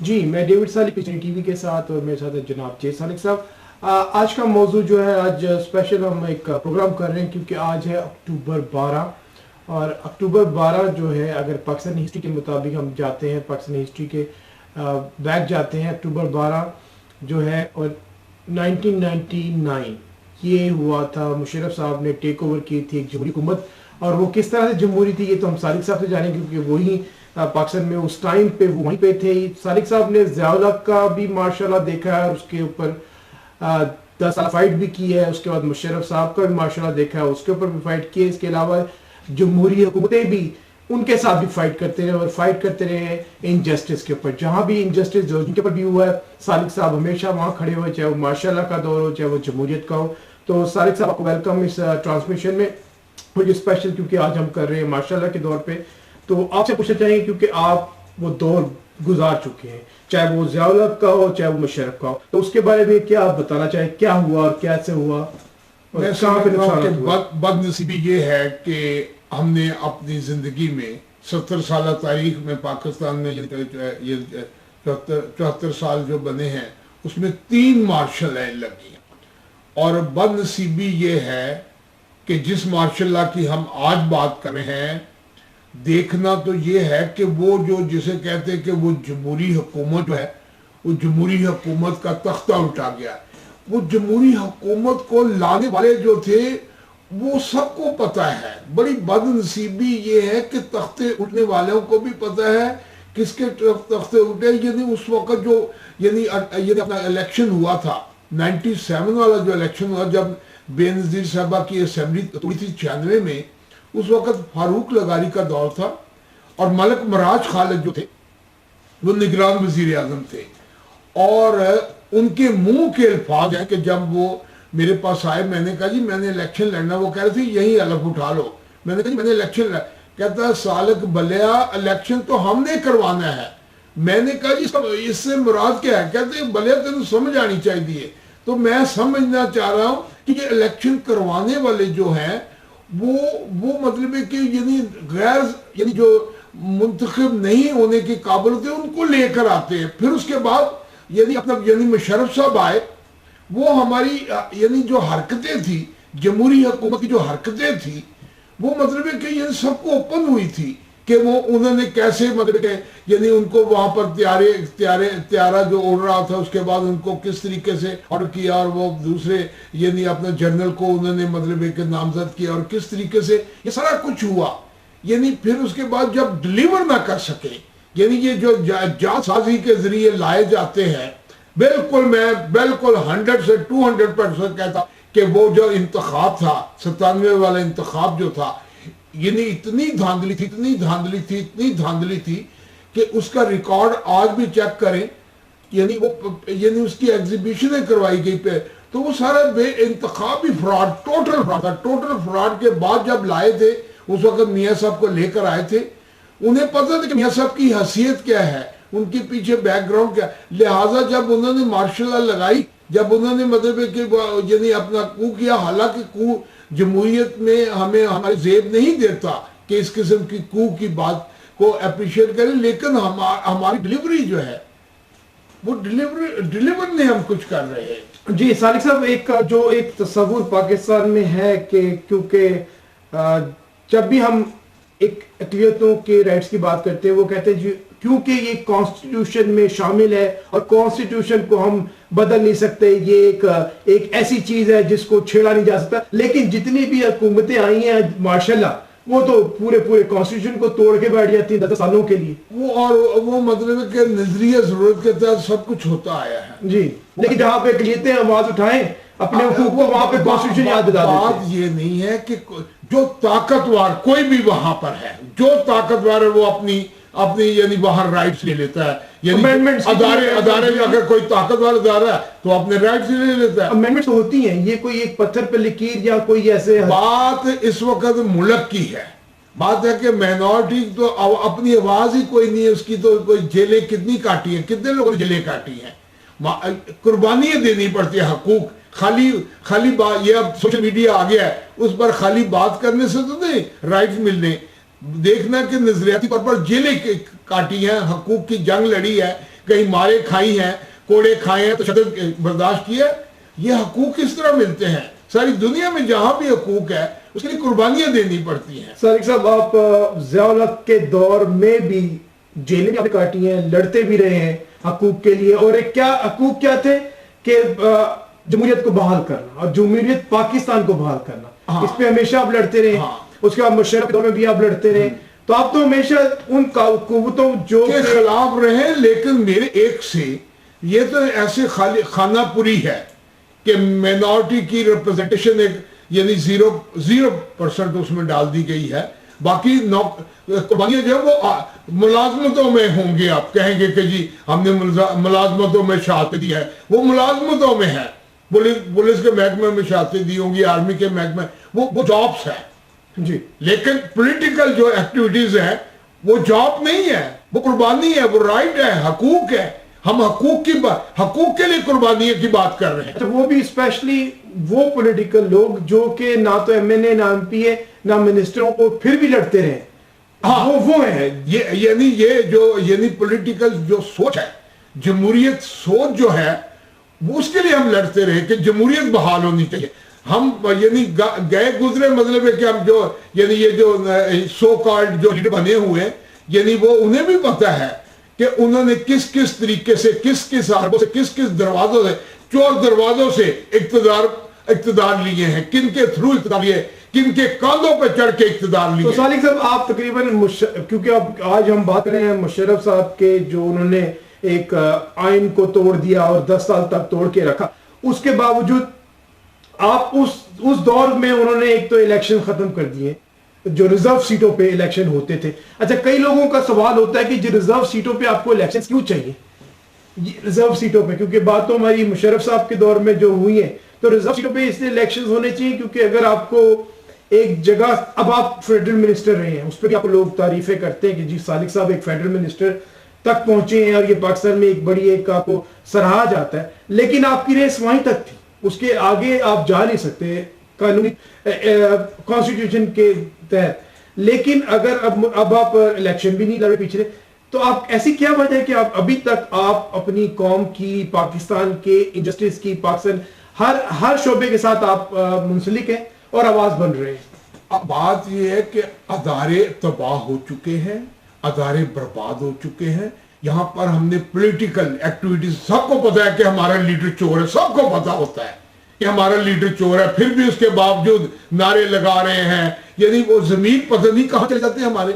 جی میں ڈیوڈ سالک پچھلی T V کے ساتھ اور میرے ساتھ ہے جناب جے سالک صاحب۔ آج کا موضوع جو ہے، آج اسپیشل ہم ایک پروگرام کر رہے ہیں کیونکہ آج ہے اکتوبر 12، اور اکتوبر 12 جو ہے اگر پاکستانی ہسٹری کے مطابق ہم جاتے ہیں، پاکستانی ہسٹری کے بیک جاتے ہیں، اکتوبر 12 جو ہے اور 1999 یہ ہوا تھا، مشرف صاحب نے ٹیک اوور کی تھی ایک جمہوری حکومت، اور وہ کس طرح سے جمہوری تھی یہ تو ہم سالک صاحب سے جانیں کیونکہ وہی پاکستان میں اس ٹائم پہ وہیں پہ تھے۔ سالک صاحب نے ضیاء الحق کا بھی ماشاءاللہ دیکھا ہے اور اس کے اوپر 10 سال فائٹ بھی کی ہے، اس کے بعد مشرف صاحب کا بھی ماشاءاللہ دیکھا ہے، اس کے اوپر بھی فائٹ کی ہے۔ اس کے علاوہ جمہوری حکومتیں بھی ان کے ساتھ بھی فائٹ کرتے رہے اور فائٹ کرتے رہے انجسٹس کے اوپر، جہاں بھی انجسٹس جو جن کے اوپر بھی ہوا ہے سالک صاحب ہمیشہ وہاں کھڑے ہوئے، چاہے وہ ماشاءاللہ کا دور ہو چاہے وہ جمہوریت کا ہو۔ تو سالک صاحب آپ کو ویلکم اس ٹرانسمیشن میں، مجھے اسپیشل کیونکہ آج ہم کر رہے ہیں ماشاءاللہ کے دور پہ، تو آپ سے پوچھنا چاہیں گے کیونکہ آپ وہ دور گزار چکے ہیں، چاہے وہ ضیاء الحق کا ہو چاہے وہ مشرف کا ہو، تو اس کے بارے میں کیا آپ بتانا چاہیں، کیا ہوا اور کیسے ہوا اور میں کہاں پہ سمجھتا ہوں نقصانات ہوئے؟ کہ بد نصیبی یہ ہے کہ ہم نے اپنی زندگی میں 70 سالہ تاریخ میں پاکستان میں یہ 74 سال جو بنے ہیں اس میں 3 مارشل لاء لگی ہیں، اور بد نصیبی یہ ہے کہ جس مارشل لاء کی ہم آج بات کر رہے ہیں، دیکھنا تو یہ ہے کہ وہ جو جسے کہتے ہیں کہ وہ جمہوری حکومت ہے، وہ جمہوری حکومت کا تختہ الٹا گیا۔ وہ جمہوری حکومت کو لانے والے جو تھے وہ سب کو پتہ ہے، بڑی بد نصیبی یہ ہے کہ تختے اٹھنے والوں کو بھی پتہ ہے کس کے تختے اٹھے۔ یعنی اس وقت جو یعنی اپنا الیکشن ہوا تھا 97 والا جو الیکشن ہوا، جب بے نظیر صاحبہ کی اسمبلی توڑی تھی 96 میں، اس وقت فاروق لغاری کا دور تھا اور ملک مراج خالد جو تھے وہ نگران وزیر اعظم تھے، اور ان کے منہ کے الفاظ ہیں کہ جب وہ میرے پاس آئے میں نے کہا جی میں نے الیکشن لڑنا، وہ کہہ رہے تھے یہی علف اٹھا لو، میں نے کہا جی میں نے الیکشن لڑنا، کہتا ہے سالک بلیا الیکشن تو ہم نے کروانا ہے۔ میں نے کہا جی اس سے مراد کیا ہے؟ کہتے ہیں بلیا تینوں سمجھ آنی چاہیے۔ تو میں سمجھنا چاہ رہا ہوں کہ یہ الیکشن کروانے والے جو ہیں وہ مطلب ہے کہ یعنی غیر یعنی جو منتخب نہیں ہونے کے قابل ہوتے ان کو لے کر آتے ہیں، پھر اس کے بعد یعنی اپنا یعنی مشرف صاحب آئے، وہ ہماری یعنی جو حرکتیں تھی جمہوری حکومت کی جو حرکتیں تھی وہ مطلب ہے کہ یہ سب کو اوپن ہوئی تھی کہ وہ انہوں نے کیسے مطلب کہ یعنی ان کو وہاں پر تیارہ جو اڑ رہا تھا اس کے بعد ان کو کس طریقے سے آرڈر کیا، اور وہ دوسرے یعنی اپنا جنرل کو انہوں نے مطلب کہ نامزد کیا، اور کس طریقے سے یہ سارا کچھ ہوا۔ یعنی پھر اس کے بعد جب ڈیلیور نہ کر سکے، یعنی یہ جو جاسازی کے ذریعے لائے جاتے ہیں، بالکل میں بالکل 100 سے 200% کہتا کہ وہ جو انتخاب تھا 97 والا انتخاب جو تھا، یعنی اتنی دھاندلی تھی کہ اس کا ریکارڈ آج بھی چیک کریں، یعنی وہ یعنی اس کی ایگزیبیشنیں کروائی گئی پہ، تو وہ سارا بے انتخابی فراڈ، ٹوٹل فراڈ تھا۔ ٹوٹل فراڈ کے بعد جب لائے تھے اس وقت میاں صاحب کو لے کر آئے تھے، انہیں پتہ تھا کہ میاں صاحب کی حیثیت کیا ہے، ان کے پیچھے بیک گراؤنڈ کیا، لہٰذا جب انہوں نے مارشل لاء لگائی، جب انہوں نے مطلب کہ یعنی اپنا کو کیا، حالانکہ کو جمہوریت میں ہمیں ہمارے زیب نہیں دیتا کہ اس قسم کی کو کی بات کو اپریشیٹ کریں، لیکن ہماری ڈیلیوری جو ہے وہ ڈیلیور نہیں ہم کچھ کر رہے ہیں۔ جی سالک صاحب، ایک تصور پاکستان میں ہے کہ کیونکہ جب بھی ہم ایک اقلیتوں کے رائٹس کی بات کرتے ہیں وہ کہتے ہیں جی کیونکہ یہ کانسٹیٹیوشن میں شامل ہے اور کانسٹیٹیوشن کو ہم بدل نہیں سکتے، یہ ایک ایسی چیز ہے جس کو چھیڑا نہیں جا سکتا۔ لیکن جتنی بھی حکومتیں آئی ہیں ماشاءاللہ وہ تو پورے کانسٹیٹیوشن کو توڑ کے بیٹھ جاتی ہیں 10 سالوں کے لیے، وہ مطلب ہے کہ نظریہ ضرورت کے تحت سب کچھ ہوتا آیا ہے جی، لیکن جہاں پہ اقلیتیں آواز اٹھائیں اپنے حقوق کو، وہاں پہ کانسٹیٹیوشن یاد دلا دیتے ہیں۔ بات یہ نہیں ہے کہ جو طاقتور کوئی بھی وہاں پر ہے، جو طاقتور ہے وہ اپنی یعنی باہر رائٹس لے لیتا ہے، یعنی ادارے میں اگر کوئی طاقتور ادارہ ہے تو اپنے رائٹس لے لیتا ہے۔ امینڈمنٹس ہوتی ہیں، یہ کوئی ایک پتھر پہ لکیر یا کوئی ایسے بات اس وقت ملک کی ہے، بات ہے کہ مائنورٹی تو اپنی آواز ہی کوئی نہیں ہے اس کی، تو کوئی جیلیں کتنی کاٹی ہیں، کتنے لوگوں نے جیلیں کاٹی ہیں، قربانیاں دینی پڑتی ہیں، حقوق خالی بات، یہ اب سوشل میڈیا آ گیا ہے اس پر خالی بات کرنے سے تو نہیں رائٹس ملنے، دیکھنا کہ نظریاتی طور پر جیلیں کاٹی ہیں، حقوق کی جنگ لڑی ہے، کہیں مارے کھائی ہیں, کوڑے کھائے ہیں, تشدد برداشت کیا. یہ حقوق کس طرح ملتے ہیں؟ ساری دنیا میں جہاں بھی حقوق ہے اس کے لیے قربانیاں دینی پڑتی ہیں. صادق صاحب, آپ ضیاء الحق کے دور میں بھی جیلیں بھی کاٹی ہیں, لڑتے بھی رہے ہیں حقوق کے لیے, اور ایک کیا حقوق کیا تھے کہ جمہوریت کو بحال کرنا اور جمہوریت پاکستان کو بحال کرنا, اس پہ ہمیشہ آپ لڑتے رہے. اس کے بعد مشرف کے دور میں بھی آپ لڑتے رہے, تو آپ تو ہمیشہ ان قوتوں جو کے خلاف رہے. لیکن میرے ایک سے یہ تو ایسے خانہ پوری ہے کہ مینورٹی کی ریپرزنٹیشن ایک یعنی 0% اس میں ڈال دی گئی ہے. باقی قربانیاں جو ہے وہ ملازمتوں میں ہوں گے. آپ کہیں گے کہ جی ہم نے ملازمتوں میں شہادت دی ہے, وہ ملازمتوں میں ہے. پولیس کے محکمے میں شہادتیں دی ہوں گی, آرمی کے محکمے, وہ جابس ہے جی. لیکن پولیٹیکل جو ایکٹیویٹیز ہیں وہ جاب نہیں ہے, وہ قربانی ہے, وہ رائٹ ہے, حقوق ہے. ہم حقوق کے لیے قربانیوں کی بات کر رہے ہیں. وہ بھی اسپیشلی وہ پولیٹیکل لوگ جو کہ نہ تو ایم این اے, نہ ایم پی اے, نہ منسٹروں کو پھر بھی لڑتے رہے. وہ ہیں یعنی پولیٹیکل جو سوچ ہے, جمہوریت سوچ جو ہے, وہ اس کے لیے ہم لڑتے رہے کہ جمہوریت بحال ہونی چاہیے. ہم یعنی گئے گزرے مطلب ہے کہ ہم جو یعنی یہ جو سو کالڈ جو لیڈر بنے ہوئے ہیں, یعنی وہ انہیں بھی پتہ ہے کہ انہوں نے کس کس طریقے سے, کس حربوں سے, کس دروازوں سے, چور دروازوں سے اقتدار لیے ہیں, کن کے تھرو اقتدار لیے, کن کے کاندھوں پہ چڑھ کے اقتدار لیے. تو صادق صاحب, آپ تقریباً کیونکہ اب آج ہم بات کر رہے ہیں مشرف صاحب کے, جو انہوں نے ایک آئین کو توڑ دیا اور 10 سال تک توڑ کے رکھا, اس کے باوجود آپ اس دور میں انہوں نے ایک تو الیکشن ختم کر دیے جو ریزرو سیٹوں پہ الیکشن ہوتے تھے. اچھا, کئی لوگوں کا سوال ہوتا ہے کہ جو ریزرو سیٹوں پہ آپ کو الیکشن کیوں چاہیے ریزرو سیٹوں پہ, کیونکہ بات تو ہماری مشرف صاحب کے دور میں جو ہوئی ہے, تو ریزرو سیٹوں پہ اس لیے الیکشن ہونے چاہیے کیونکہ اگر آپ کو ایک جگہ, اب آپ فیڈرل منسٹر رہے ہیں, اس پہ بھی آپ لوگ تعریفیں کرتے ہیں کہ جی صادق صاحب ایک فیڈرل منسٹر تک پہنچے ہیں اور یہ پاکستان میں ایک بڑی ایک آپ کو سراہا جاتا ہے, لیکن آپ کی ریس وہیں تک تھی, اس کے آگے آپ جا نہیں سکتے قانونی کانسٹیٹیوشن کے تحت. لیکن اگر اب آپ الیکشن بھی نہیں لڑے پیچھے, تو آپ ایسی کیا وجہ ہے کہ آپ ابھی تک آپ اپنی قوم کی, پاکستان کے انجسٹس کی, پاکستان ہر شعبے کے ساتھ آپ منسلک ہیں اور آواز بن رہے ہیں؟ اب بات یہ ہے کہ ادارے تباہ ہو چکے ہیں, ادارے برباد ہو چکے ہیں. یہاں پر ہم نے پولیٹیکل ایکٹیویٹیز, سب کو پتا ہے کہ ہمارا لیڈر چور ہے, سب کو پتا ہوتا ہے کہ ہمارا لیڈر چور ہے, پھر بھی اس کے باوجود نعرے لگا رہے ہیں. یعنی وہ زمین پتہ نہیں کہاں چل جاتے ہیں ہمارے.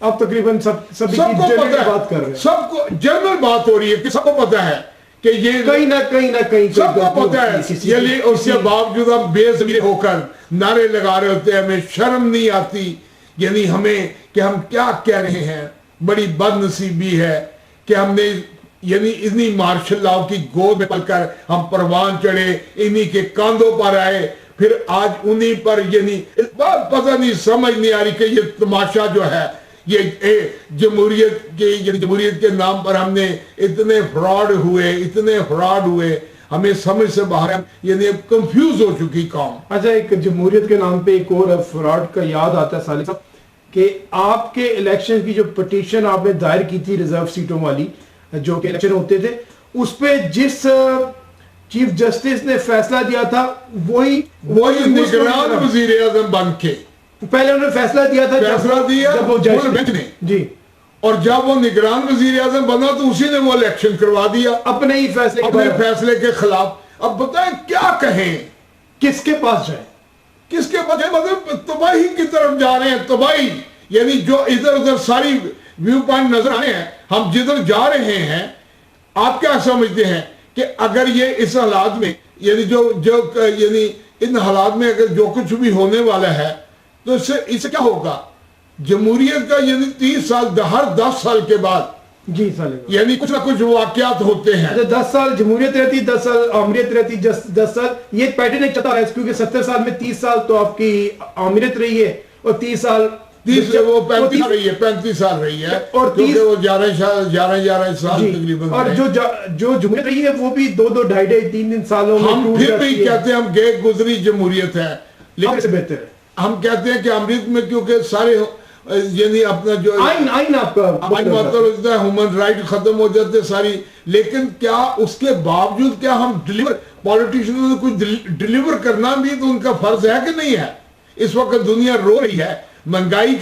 اب تقریباً سب کو پتا ہے, بات کر رہے ہیں, سب کو جنرل بات ہو رہی ہے کہ سب کو پتا ہے کہ یہ کہیں نہ کہیں سب کو پتا ہے. یعنی اس کے باوجود ہم بے ضمیر ہو کر نعرے لگا رہے ہوتے ہیں, ہمیں شرم نہیں آتی یعنی ہمیں کہ ہم کیا کہہ رہے ہیں. بڑی بد نصیبی ہے کہ ہم نے یعنی اتنی مارشل لاؤ کی گود میں پل کر ہم پروان چڑھے, انہی کے کاندھوں پر آئے, پھر آج انہی پر یعنی پتہ نہیں, سمجھ نہیں آ رہی کہ یہ تماشا جو ہے, یہ جمہوریت کے نام پر ہم نے اتنے فراڈ ہوئے, ہمیں سمجھ سے باہر, یعنی کنفیوز ہو چکی قوم. اچھا, ایک جمہوریت کے نام پہ ایک اور فراڈ کا یاد آتا ہے صالح صاحب کہ آپ کے الیکشن کی جو پٹیشن آپ نے دائر کی تھی ریزرو سیٹوں والی, جو کہ الیکشن ہوتے تھے, اس پہ جس چیف جسٹس نے فیصلہ دیا تھا وہی نگران وزیر اعظم بن کے پہلے انہوں نے فیصلہ دیا تھا, جب وہ جج نے جی, اور جب وہ نگران وزیر اعظم بنا تو اسی نے وہ الیکشن کروا دیا اپنے ہی فیصلے کے خلاف. اب بتائیں کیا کہیں, کس کے پاس جائیں, کس کے پاس, مطلب تباہی کی طرف جا رہے ہیں. تباہی یعنی جو ادھر ادھر ساری ویو پوائنٹ نظر آئے ہیں, ہم جدھر جا رہے ہیں, آپ کیا سمجھتے ہیں کہ اگر یہ اس حالات میں یعنی یعنی ان حالات میں اگر جو کچھ بھی ہونے والا ہے تو اس سے کیا ہوگا؟ جمہوریت کا یعنی 30 سال, ہر 10 سال کے بعد جی یعنی کچھ نہ کچھ واقعات ہوتے ہیں. 10 سال جمہوریت رہتی, 10 سال آمریت رہتی, 10 سال یہ پیٹرن ایک چلتا رہا ہے, کیونکہ 70 سال میں 30 سال تو آپ کی آمریت رہی ہے اور 30 سال وہ 35 سال رہی ہے, اور 11 سال تقریباً. اور جو جمہوریت رہی ہے وہ بھی 2 2.5 سالوں میں ہم پھر بھی کہتے ہیں ہم گئے گزری جمہوریت ہے, لیکن سے بہتر ہے. ہم کہتے ہیں کہ امرت میں کیونکہ سارے یعنی اپنا جو آئین آپ کا آئین معطل ہو جاتا ہے، ہیومن رائٹ ختم ہو جاتے ساری. لیکن کیا اس کے باوجود کیا ہم پولیٹیشنوں نے کچھ ڈیلیور کرنا بھی تو ان کا فرض ہے کہ نہیں ہے؟ اس وقت دنیا رو رہی ہے، مہنگائی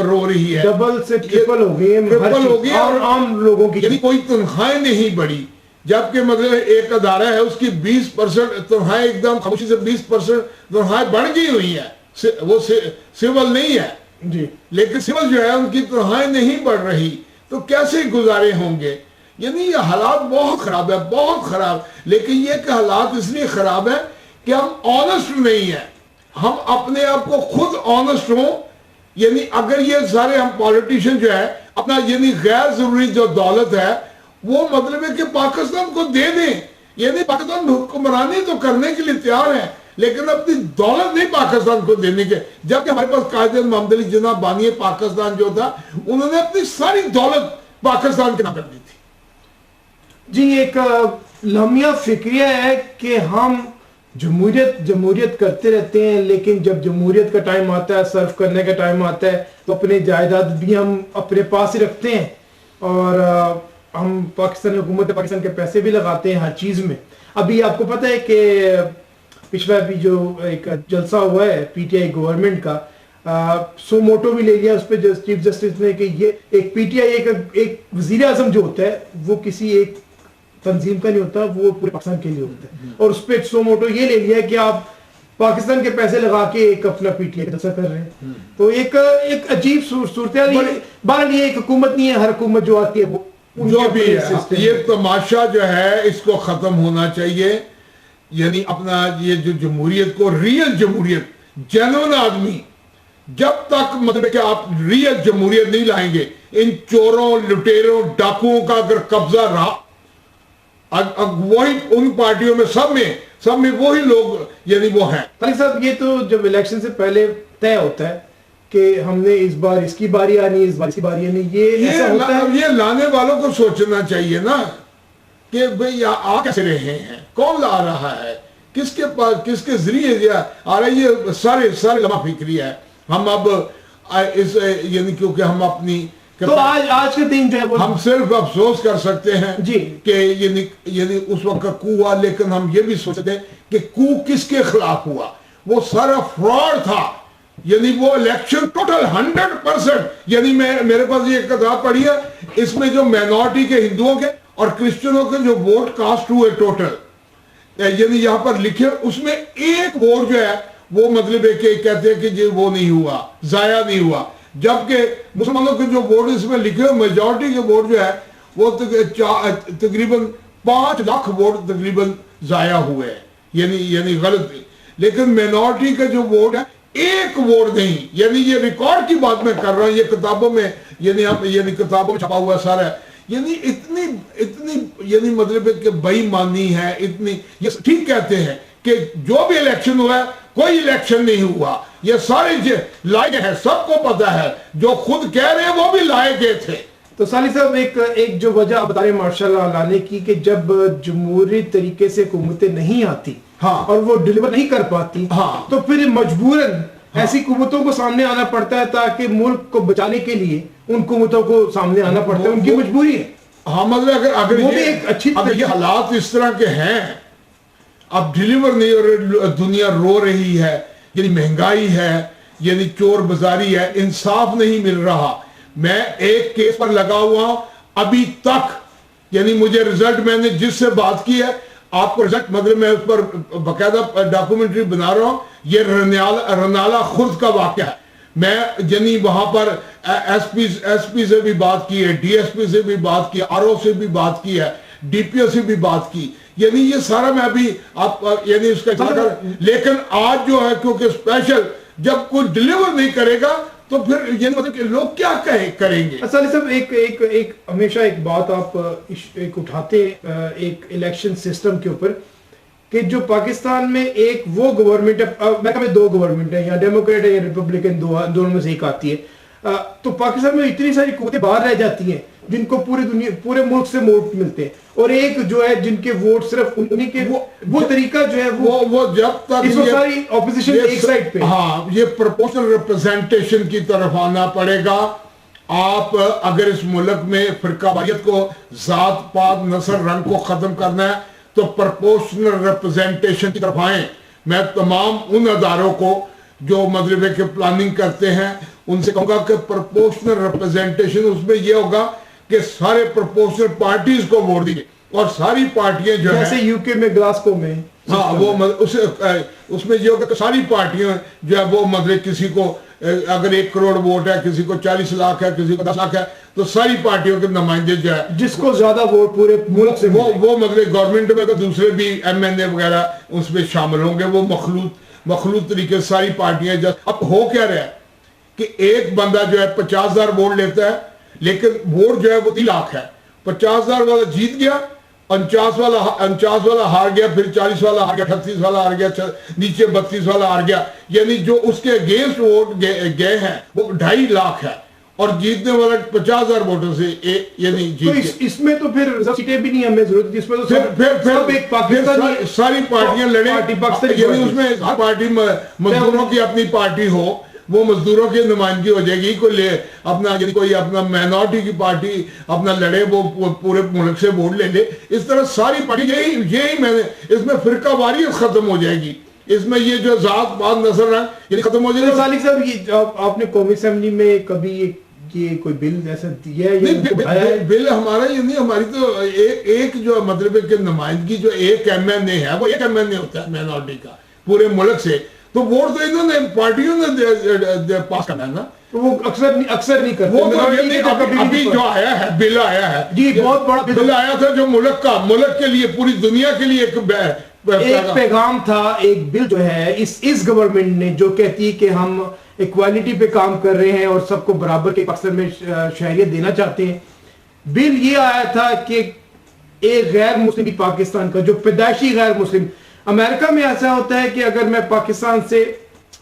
رو رہی ہے، ڈبل سے ٹرپل ہو گئی اور عام لوگوں کی، یعنی کوئی تنخواہیں نہیں بڑھی، جبکہ مطلب ایک ادارہ ہے اس کی 20% تنخواہیں ایک دم خاموشی سے 20% تنخواہیں بڑھ گئی ہوئی ہے، وہ سول نہیں ہے جی، لیکن سول جو ہے ان کی تنخواہیں نہیں بڑھ رہی، تو کیسے گزارے ہوں گے؟ یعنی یہ حالات بہت خراب ہے، بہت خراب. لیکن یہ کہ حالات اس لیے خراب ہے کہ ہم آنسٹ نہیں ہیں، ہم اپنے آپ کو خود آنسٹ ہوں. یعنی اگر یہ سارے ہم پولیٹیشن جو ہے اپنا یعنی غیر ضروری جو دولت ہے وہ مطلب ہے کہ پاکستان کو دے دیں، یعنی پاکستان حکمرانی تو کرنے کے لیے تیار ہے لیکن اپنی دولت نہیں پاکستان کو دینے کے. جبکہ ہمارے پاس قائد محمد علی جناح بانی پاکستان جو تھا انہوں نے اپنی ساری دولت پاکستان کے نام کر دی تھی. جی، ایک لمحہ فکریہ ہے کہ ہم جمہوریت کرتے رہتے ہیں، لیکن جب جمہوریت کا ٹائم آتا ہے، صرف کرنے کا ٹائم آتا ہے تو اپنے جائیداد بھی ہم اپنے پاس ہی رکھتے ہیں اور ہم حکومت پاکستان کے پیسے بھی لگاتے ہیں ہر چیز میں. ابھی آپ کو پتہ ہے کہ پچھلا بھی جو ایک جلسہ ہوا ہے پی ٹی آئی گورنمنٹ کا، سو موٹو بھی لے لیا اس پہ چیف جسٹس نے کہ یہ ایک پی ٹی آئی ایک وزیر اعظم جو ہوتا ہے وہ کسی ایک تنظیم کا نہیں ہوتا، وہ پورے پاکستان کے لیے ہوتا ہے. اور اس پہ سو موٹو یہ لے لیا کہ آپ پاکستان کے پیسے لگا کے ایک اپنا پی ٹی آئی جلسہ کر رہے ہیں. تو ایک عجیب صورتحال. بہرحال یہ ایک حکومت نہیں ہے، ہر حکومت جو آتی ہے وہ جو بھی ہے یہ تماشا جو ہے اس کو ختم ہونا چاہیے. یعنی اپنا یہ جو جمہوریت کو، ریئل جمہوریت، جنون آدمی، جب تک مطلب کہ آپ ریئل جمہوریت نہیں لائیں گے، ان چوروں، لٹیروں، ڈاکوؤں کا اگر قبضہ رہا، وہی ان پارٹیوں میں سب میں وہی لوگ یعنی وہ ہیں. خالد صاحب، یہ تو جب الیکشن سے پہلے طے ہوتا ہے کہ ہم نے اس بار اس کی باری آنی ہے، اس بار اس کی باری آنی، یہ ایسا ہوتا ہے. یہ لانے والوں کو سوچنا چاہیے نا کہ بھئی آ کیسے رہے ہیں، کون لا رہا ہے، کس کے پاس، کس کے ذریعے آ رہا ہے. یہ سارے لمحہ فکری ہے. ہم اب اس یعنی کیونکہ ہم اپنی تو آج کے دن جو ہے ہم صرف افسوس کر سکتے ہیں جی کہ یعنی اس وقت کو ہوا، لیکن ہم یہ بھی سوچتے ہیں کہ کو کس کے خلاف ہوا. وہ سارا فراڈ تھا. یعنی وہ الیکشن ٹوٹل 100%، یعنی میرے پاس یہ کتاب پڑھی ہے، اس میں جو مینورٹی کے ہندوؤں کے اور کرسچنوں کے جو ووٹ کاسٹ ہوئے ٹوٹل، یعنی یہاں پر لکھے، اس میں ایک ووٹ جو ہے وہ مطلب ہے کہ کہتے ہیں کہ وہ نہیں ہوا، ضائع نہیں ہوا. جبکہ مسلمانوں کے جو ووٹ اس میں لکھے ہوئے میجورٹی کے ووٹ جو ہے وہ تقریباً 5 لاکھ ووٹ تقریباً ضائع ہوئے ہیں، یعنی غلط. لیکن مینورٹی کا جو ووٹ ہے ایک ووٹ نہیں. یعنی یہ ریکارڈ کی بات میں کر رہا ہوں، یہ کتابوں میں یعنی کتابوں میں چھپا ہوا سارا ہے. یعنی اتنی یعنی مطلب کہ بے ایمانی ہے اتنی. یہ ٹھیک کہتے ہیں کہ جو بھی الیکشن ہوا ہے، کوئی الیکشن نہیں ہوا. یہ سارے لائے گئے ہیں، سب کو پتا ہے، جو خود کہہ رہے ہیں وہ بھی لائے گئے تھے. تو صالح صاحب، ایک جو وجہ آپ بتا رہے ہیں ماشاء اللہ لانے کی کہ جب جمہوری طریقے سے حکومتیں نہیں آتی اور وہ ڈیلیور نہیں کر پاتی تو پھر مجبوراً ایسی حکومتوں کو سامنے آنا پڑتا ہے تاکہ ملک کو بچانے کے لیے ان حکومتوں کو سامنے آنا پڑتا ہے، ان کی مجبوری ہے. ہاں، مطلب اگر یہ حالات اس طرح کے ہیں، اب ڈیلیور نہیں ہو رہے، دنیا رو رہی ہے، یعنی مہنگائی ہے، یعنی چور بازاری ہے، انصاف نہیں مل رہا. میں ایک کیس پر لگا ہوا ہوں ابھی تک، یعنی مجھے رزلٹ، میں نے جس سے بات کی ہے آپ کو رزلٹ مطلب میں اس پر باقاعدہ ڈاکومنٹری بنا رہا ہوں. یہ رنالہ خرد کا واقعہ ہے. میں یعنی وہاں پر ایس پی سے بھی بات کی ہے، ڈی ایس پی سے بھی بات کی، آر او سے بھی بات کی ہے، ڈی پی او سے بھی بات کی. یعنی یہ سارا میں ابھی آپ یعنی اس کا لیکن آج جو ہے کیونکہ اسپیشل جب کوئی ڈیلیور نہیں کرے گا تو پھر یہ مطلب کہ لوگ کیا کریں گے. صالح صاحب، ایک ہمیشہ ایک بات آپ اٹھاتے ایک الیکشن سسٹم کے اوپر کہ جو پاکستان میں ایک وہ گورنمنٹ ہے، میں کہتا ہوں 2 گورنمنٹ ہیں، یا ڈیموکریٹ ہے یا ریپبلکن، دونوں میں سے ایک آتی ہے. تو پاکستان میں اتنی ساری قوتیں باہر رہ جاتی ہیں جن کو پورے ملک سے ووٹ ملتے ہیں, اور ایک جو ہے جن کے ووٹ صرف انہیں کے, وہ طریقہ جو ہے وہ جب تک اس وقت ساری اپوزیشن ایک سائڈ پہ, ہاں یہ پروپورشنل ریپرزینٹیشن کی طرف آنا پڑے گا. آپ اگر اس ملک میں فرقہ واریت کو, ذات پات نسل رنگ کو ختم کرنا ہے تو پروپورشنل ریپرزینٹیشن کی طرف آئیں. میں تمام ان اداروں کو جو مطلب ہے کہ پلاننگ کرتے ہیں ان سے کہوں گا کہ پروپورشنل ریپرزینٹیشن اس میں یہ ہوگا کہ سارے پروپورشنل پارٹیز کو ووٹ دیں, اور ساری پارٹیاں جو جیسے یو کے میں گلاسکو میں, ہاں وہ اس میں یہ ہوگا کہ ساری پارٹیاں جو ہے وہ مطلب کسی کو اگر 1 کروڑ ووٹ ہے, کسی کو 40 لاکھ ہے, کسی کو 10 لاکھ ہے, تو ساری پارٹیوں کے نمائندے جو ہے جس کو زیادہ ووٹ پورے ملک سے وہ مطلب گورنمنٹ میں دوسرے بھی ایم این اے وغیرہ اس میں شامل ہوں گے. وہ مخلوط طریقے سے ساری پارٹیاں. اب ہو کیا رہا ہے کہ ایک بندہ جو ہے 50,000 ووٹ لیتا ہے, لیکن ووٹ جو ہے وہ 3 لاکھ ہے. 50,000 والا جیت گیا, 49 والا ہار گیا, پھر 40 والا ہار گیا, 38 والا ہار گیا, نیچے 32 والا ہار گیا. یعنی جو اس کے اگینسٹ ووٹ گئے ہیں وہ 2.5 لاکھ ہے, اور جیتنے والا 50,000 ووٹوں سے یعنی جیت. اس میں تو پھر سیٹیں بھی نہیں ہمیں ضرورت تھی, اس میں تو پھر ایک پاکستانی ساری پارٹیاں لڑیں. یعنی اس میں ہر پارٹی مزدوروں کی اپنی پارٹی ہو, وہ مزدوروں کی نمائندگی ہو جائے گی. کوئی اپنا مائنورٹی کی پارٹی اپنا لڑے, وہ پورے ملک سے ووٹ لے لے. اس طرح ساری پارٹی یہی میں نے, اس میں فرقہ واریت ختم ہو جائے گی. اس میں یہ جو ذات پات نسل رنگ یہ ختم ہو جائے گا. سالک صاحب, یہ آپ نے قومی اسمبلی میں کبھی یہ کوئی بل ایسا دیا ہے؟ بل ہمارا یہ نہیں, ہماری تو ایک جو مطلب ہے کہ نمائندگی جو ایک ایم این اے ہے, وہ ایک ایم این اے ہوتا ہے مائنورٹی کا پورے ملک سے. تو ووٹ تو انہوں نے پارٹیوں نے پاس کرنا ہے نا, وہ اکثر نہیں کرتے. وہ ابھی جو آیا ہے بل آیا ہے, جی بہت بڑا بل آیا تھا جو ملک کے لیے, پوری دنیا کے لیے ایک پیغام تھا. ایک بل جو ہے اس گورنمنٹ نے جو کہتی ہے کہ ہم ایکوالٹی پہ کام کر رہے ہیں اور سب کو برابر کے پاکستان میں شہریت دینا چاہتے ہیں. بل یہ آیا تھا کہ ایک غیر مسلم پاکستان کا جو پیدائشی غیر مسلم, امریکہ میں ایسا ہوتا ہے کہ اگر میں پاکستان سے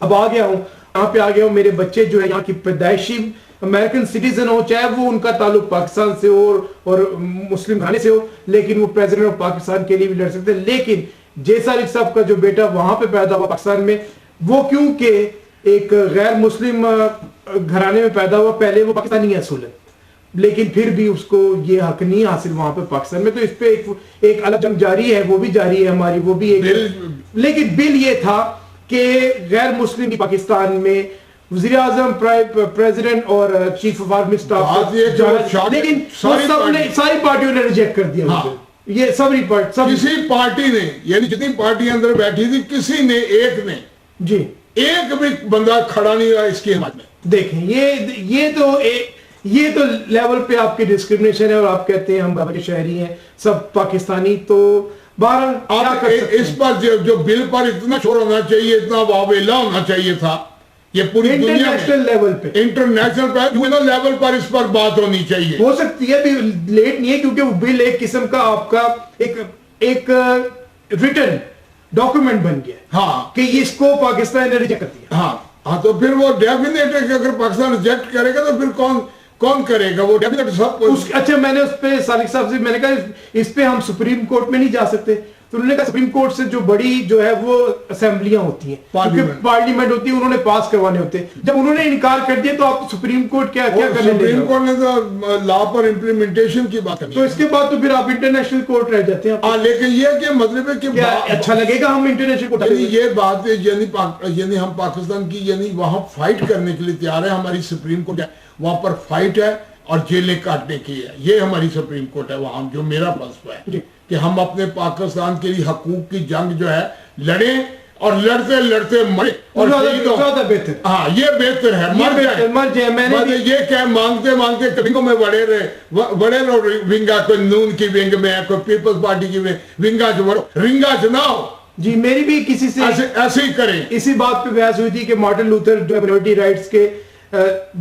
اب آ گیا ہوں, یہاں پہ آ گیا ہوں, میرے بچے جو ہے یہاں کی پیدائشی امریکن سٹیزن ہو, چاہے وہ ان کا تعلق پاکستان سے ہو اور مسلم گھرانے سے ہو, لیکن وہ پریزیڈنٹ آف پاکستان کے لیے بھی لڑ سکتے ہیں. لیکن جے سالک صاحب کا جو بیٹا وہاں پہ پیدا ہوا پاکستان میں, وہ کیونکہ ایک غیر مسلم گھرانے میں پیدا ہوا, پہلے وہ پاکستانی ہے اصولاً, لیکن پھر بھی اس کو یہ حق نہیں حاصل وہاں پہ پاکستان میں. تو اس پہ ایک الگ جنگ جاری ہے, وہ بھی جاری ہے ہماری, وہ بھی ایک. لیکن بل یہ تھا کہ غیر مسلم پاکستان میں وزیر اعظم, پریزیڈنٹ اور چیف آف آرمی اسٹاف, لیکن ساری پارٹیوں نے ریجیکٹ کر دیا. یہ کسی پارٹی نے, یعنی جتنی پارٹی اندر بیٹھی تھی, کسی نے ایک نے جی ایک بھی بندہ کھڑا نہیں ہوا اس کی حمایت میں. دیکھیں یہ تو لیول پہ آپ کی ڈسکریمنیشن ہے, اور آپ کہتے ہیں ہم بابا شہری ہیں سب پاکستانی. تو بہرحال اس پر جو بل پر اتنا شور ہونا چاہیے, اتنا واویلا ہونا چاہیے تھا, یہ پوری دنیا میں انٹرنیشنل لیول پر اس پر بات ہونی چاہیے. ہو سکتی ہے, ابھی لیٹ نہیں ہے, کیونکہ وہ بل ایک قسم کا آپ کا ایک ریٹن ڈاکومنٹ بن گیا, ہاں, کہ اس کو پاکستان نے ریجیکٹ کر دیا. ہاں تو پھر وہ ڈیفینیٹ ہے کہ اگر پاکستان ریجیکٹ کرے گا تو پھر کون کرے گا, وہ ڈیفینیٹ سب. اچھا, میں نے اس پہ سالک صاحب سے میں نے کہا اس پہ ہم سپریم کورٹ میں نہیں جا سکتے, تو انہوں نے کہا سپریم کورٹ سے جو بڑی جو ہے وہ اسمبلیاں ہوتی ہیں, پارلیمنٹ ہوتی ہے, انہوں نے پاس کروانے ہوتے ہیں. جب انہوں نے انکار کر دیا تو آپ سپریم کورٹ کیا کرنے لگے؟ سپریم کورٹ نے تو لا پر امپلیمنٹیشن کی بات کرنی, تو اس کے بعد تو پھر آپ انٹرنیشنل کورٹ رہ جاتے ہیں. لیکن یہ کہ مطلب ہے کہ اچھا لگے گا ہم انٹرنیشنل کورٹ, یہ بات یعنی ہم پاکستان کی یعنی وہاں فائٹ کرنے کے لیے تیار ہے. ہماری سپریم کورٹ ہے وہاں پر فائٹ ہے اور جیلیں کاٹنے کی ہے, یہ ہماری سپریم کورٹ ہے وہاں, جو میرا فلسفہ ہے کہ ہم اپنے پاکستان کے لیے حقوق کی جنگ جو ہے لڑیں, اور لڑتے لڑتے مرے, اور زیادہ بہتر. ہاں یہ بہتر ہے, مر جائے. میں نے یہ کہ مانگتے مانگتے کبھی میں بڑے رہے ونگا, کوئی نون کی ونگ میں, کوئی پیپلز پارٹی کی ونگا جو رنگا چناؤ. جی میری بھی کسی سے ایسے ہی کریں. اسی بات پہ بحث ہوئی تھی کہ مارٹن لوتھر جو مائنورٹی رائٹس کے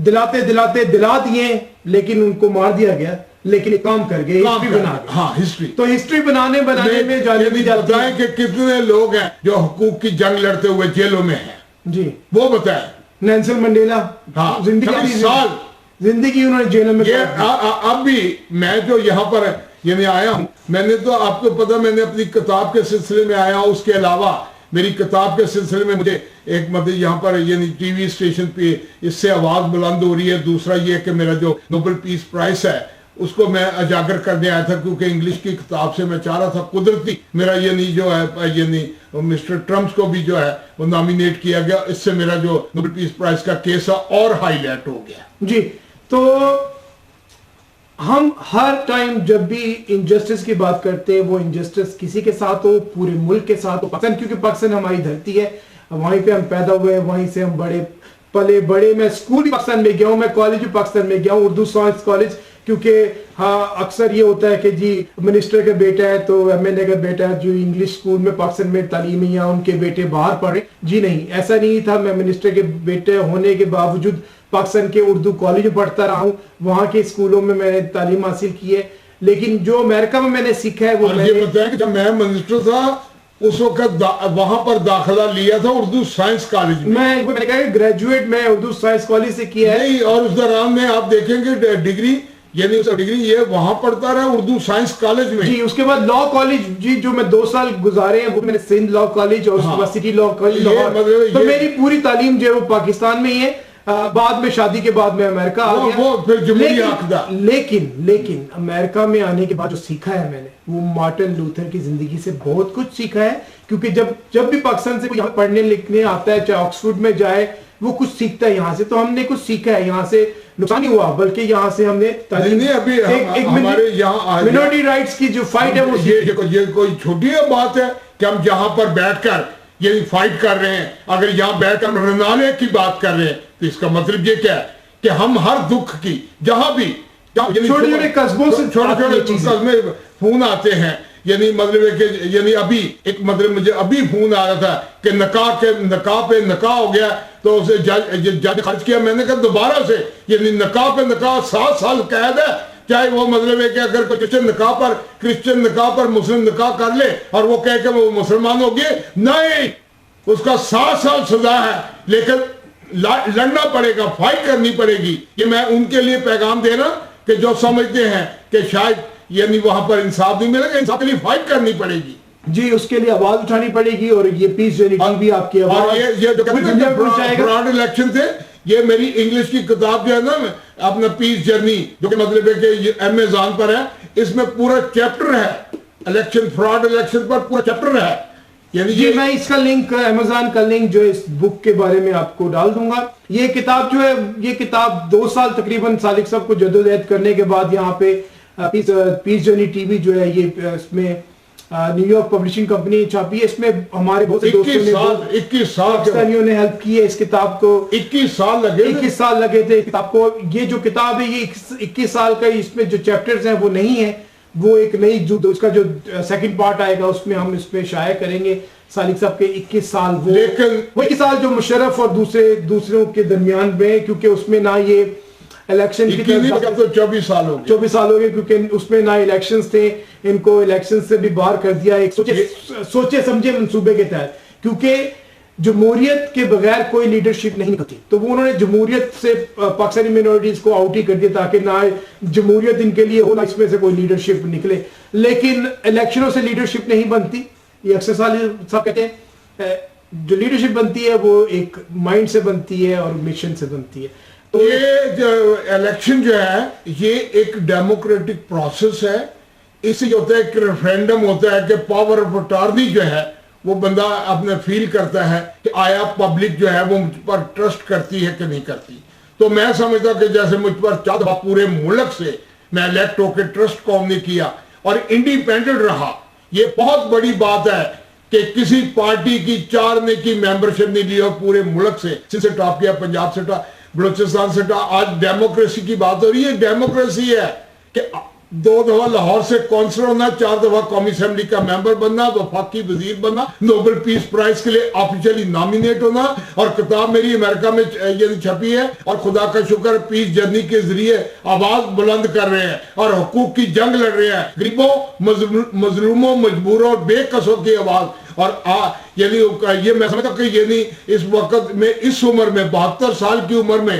دلاتے دلا دیے, لیکن ان کو مار دیا گیا, لیکن کام کر گئے, ہسٹری بنا گئے. ہاں ہسٹری, تو ہسٹری بنانے میں بتائیں کہ کتنے لوگ ہیں جو حقوق کی جنگ لڑتے ہوئے جیلوں میں ہیں. جی وہ بتائیں. نیلسن منڈیلا, ہاں 26 سال زندگی انہوں نے جیل میں اب بھی میں جو یہاں پر یعنی آیا ہوں، میں نے تو آپ کو پتا میں نے اپنی کتاب کے سلسلے میں آیا ہوں، اس کے علاوہ میری کتاب کے سلسلے میں مجھے ایک مطلب یہاں پر یعنی ٹی وی اسٹیشن پہ اس سے آواز بلند ہو رہی ہے. دوسرا یہ کہ میرا جو نوبل پیس پرائز ہے اس کو میں اجاگر کرنے آیا تھا، کیونکہ انگلش کی کتاب سے میں چاہ رہا تھا. قدرتی میرا یعنی جو ہے یعنی مسٹر ٹرمپ کو بھی جو ہے وہ نامینیٹ کیا گیا، اس سے میرا جو نوبل پیس پرائز کا کیس ہے اور ہائی لائٹ ہو گیا. جی تو ہم ہر ٹائم جب بھی انجسٹس کی بات کرتے ہیں، وہ انجسٹس کسی کے ساتھ ہو، پورے ملک کے ساتھ ہو. پاکستان کیونکہ پاکستان ہماری دھرتی ہے، وہیں پہ ہم پیدا ہوئے، وہیں سے ہم پلے بڑے. میں اسکول بھی پاکستان میں گیا ہوں، میں کالج بھی پاکستان میں گیا ہوں، اردو سائنس کالج. کیونکہ ہاں اکثر یہ ہوتا ہے کہ جی منسٹر کا بیٹا ہے تو ایم ایل اے کا بیٹا ہے جو انگلش اسکول میں پاکستان میں تعلیم یا ان کے بیٹے باہر پڑھے. جی نہیں، ایسا نہیں تھا. میں منسٹر کے بیٹے ہونے کے باوجود پاکستان کے اردو کالج میں پڑھتا رہا ہوں، وہاں کے اسکولوں میں میں نے تعلیم حاصل کی ہے. لیکن جو امریکہ میں نے سیکھا ہے وہ یہ بتائیں کہ جب میں منسٹر تھا اس وقت وہاں پر داخلہ لیا تھا اردو سائنس کالج میں نے کہا کہ گریجویٹ میں اردو سائنس کالج سے کیا ہے. اور اس دوران میں آپ دیکھیں گے ڈگری یعنی ڈگری یہ وہاں پڑھتا رہا اردو سائنس کالج میں. جی اس کے بعد لا کالج جی جو میں 2 سال گزارے ہیں وہ میں نے سندھ لا کالج اور اس کے بعد سٹی لا کالج. تو میری پوری تعلیم جو ہے وہ پاکستان میں ہی ہے. بعد میں شادی کے بعد میں امریکہ آ گیا. لیکن امریکہ میں آنے کے بعد جو سیکھا ہے میں نے وہ مارٹن لوتھر کی زندگی سے بہت کچھ سیکھا ہے. کیونکہ جب بھی پاکستان سے کوئی یہاں پڑھنے لکھنے آتا ہے، چاہے آکسفورڈ میں جائے، وہ کچھ سیکھتا ہے یہاں سے. تو ہم نے کچھ سیکھا ہے یہاں سے. نقصان نہیں ہوا بلکہ یہاں سے ہم نے ہمارے یہاں منورٹی رائٹس کی جو فائٹ ہے وہ یہ کوئی چھوٹی بات ہے کہ ہم جہاں پر بیٹھ کر یہ فائٹ کر رہے ہیں. اگر یہاں بیٹھ کر رنانے کی بات کر رہے ہیں تو اس کا مطلب یہ کیا ہے کہ ہم ہر دکھ کی جہاں بھی چھوٹے چھوٹے قصبوں سے چھوٹے قصبے فون آتے ہیں. یعنی مطلب ہے کہ یعنی ابھی ایک مطلب مجھے ابھی فون آ رہا تھا کہ نکاح پہ نکاح ہو گیا تو اسے جج خرچ کیا. میں نے کہا دوبارہ سے یعنی نکاح پہ نکاح 7 سال قید ہے. چاہے وہ مطلب ہے کہ اگر کرسچن نکاح پر مسلم نکاح کر لے اور وہ کہے کہ وہ مسلمان ہو گئے، نہیں، اس کا 7 سال سزا ہے. لیکن لڑنا پڑے گا، فائٹ کرنی پڑے گی. یہ میں ان کے لیے پیغام دے رہا کہ جو سمجھتے ہیں کہ شاید یعنی وہاں پر انصاف نہیں ملے گا، انصاف کے لیے فائٹ کرنی پڑے گی. جی اس کے لیے آواز اٹھانی پڑے گی. اور یہ پیس جرنی بھی آپ کی آواز یہ جو براڈ الیکشن تھے، یہ میری انگلش کی کتاب جو ہے نا اپنا پیس جرنی جو کہ مطلب ہے کہ امیزون پر ہے، اس میں پورا چیپٹر ہے الیکشن فراڈ الیکشن پر، پورا چیپٹر ہے. یعنی جی میں اس کا لنک امیزون کا لنک جو اس بک کے بارے میں آپ کو ڈال دوں گا. یہ کتاب جو ہے یہ کتاب 2 سال تقریباً صادق صاحب کو جدوجہد کرنے کے بعد یہاں پہ پیس جرنی ٹی وی جو ہے یہ اس میں نیو یارک پبلشنگ کمپنی چھاپی ہے. اس میں ہمارے بہت سے دوستوں نے 21 سال پاکستانیوں نے ہیلپ کی ہے اس کتاب کو. 21 سال لگے تھے کتاب کو. یہ جو کتاب ہے یہ 21 سال کا، اس میں جو چیپٹرز ہیں وہ نہیں ہے، وہ ایک نئی جو اس کا جو سیکنڈ پارٹ آئے گا اس میں ہم اس پہ شائع کریں گے صادق صاحب کے 21 سال. وہ 21 سال جو مشرف اور دوسروں کے درمیان میں، کیونکہ اس میں نہ یہ الیکشن کی 24 سال ہو گئے کیونکہ اس میں نہ الیکشنز تھے. ان کو الیکشن سے بھی باہر کر دیا ایک سوچے سمجھے منصوبے کے تحت، کیونکہ جمہوریت کے بغیر کوئی لیڈرشپ نہیں نکلتی. تو وہ انہوں نے جمہوریت سے پاکستانی مینورٹیز کو آؤٹ ہی کر دیا تاکہ نہ جمہوریت ان کے لیے ہو، نہ اس میں سے کوئی لیڈرشپ نکلے. لیکن الیکشنوں سے لیڈرشپ نہیں بنتی. یہ اکثر صاحب کہتے ہیں جو لیڈرشپ بنتی ہے وہ ایک مائنڈ سے بنتی ہے اور مشن سے بنتی ہے. یہ جو الیکشن جو ہے یہ ایک ڈیموکریٹک پروسیس ہے. اس سے جو ہوتا ہے ایک ریفرینڈم ہوتا ہے کہ پاور آف اٹارنی جو ہے وہ بندہ اپنے فیل کرتا ہے کہ آیا پبلک جو ہے وہ مجھ پر ٹرسٹ کرتی ہے کہ نہیں کرتی. تو میں سمجھتا کہ جیسے مجھ پر 4 دفعہ پورے ملک سے میں الیکٹ ہو کے ٹرسٹ قوم نے کیا اور انڈیپینڈنٹ رہا. یہ بہت بڑی بات ہے کہ کسی پارٹی کی 4 نے کی ممبرشپ نہیں لی اور پورے ملک سے سندھ سے ٹاپ کیا، پنجاب سے ٹاپ، بلوچستان سے ٹاپ. آج ڈیموکریسی کی بات ہو رہی ہے. ڈیموکریسی ہے کہ 2 دفعہ لاہور سے کونسلر ہونا، 4 دفعہ قومی اسمبلی کا ممبر بننا، وفاقی وزیر بننا، نوبل پیس پرائز کے لیے آفیشلی نامینیٹ ہونا. اور کتاب میری امریکہ میں یہ چھپی ہے اور خدا کا شکر پیس جرنی کے ذریعے آواز بلند کر رہے ہیں اور حقوق کی جنگ لڑ رہے ہیں، غریبوں، مظلوموں، مجبوروں اور بے قصوں کی آواز. اور یعنی یہ میں سمجھتا کہ یعنی اس وقت میں اس عمر میں 72 سال کی عمر میں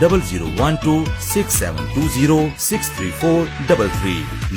0012-672063433